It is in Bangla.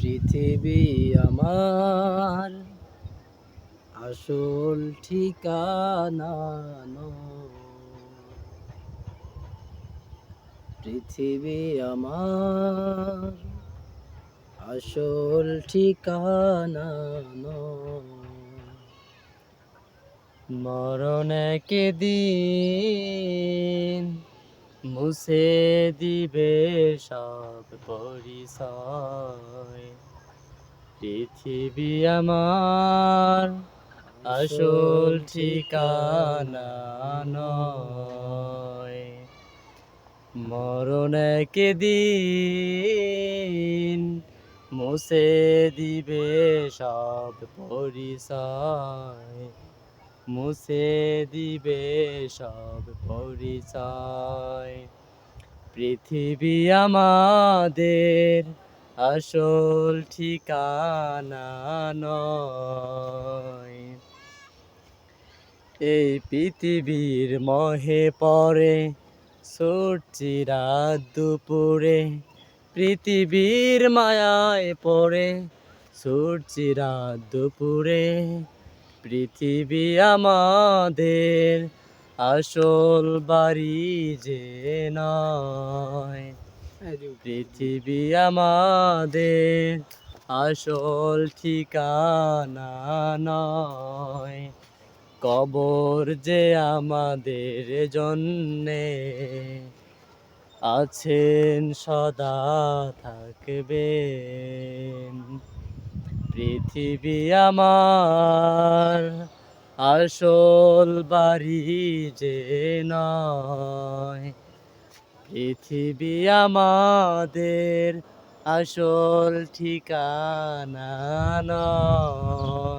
পৃথিবী আমার আসল ঠিকানা নয়। পৃথিবী আমার আসল ঠিকানা নয়। মরণ একদিন মুছে দিবে সব পরিচয়। পৃথিবী আমার আসল ঠিকানা নয়। মরণ একদিন মুছে দিবে সব পরিচয়। মুছে দিবে সব পরিচয়। পৃথিবী আমাদের আসল ঠিকানা নয়। এই পৃথিবীর মোহে পড়ে ছুটছি রাত দুপুরে। পৃথিবীর মায়ায় পড়ে ছুটছি রাত দুপুরে। পৃথিবী আমাদের আসল বাড়ি যে নয়। পৃথিবী আমাদের আসল ঠিকানা নয়। কবর যে আমাদের জন্যে আছেন সদা থাকবেন। পৃথিবী আমার আসল বাড়ি যে নয়। পৃথিবী আমাদের আসল ঠিকানা নয়।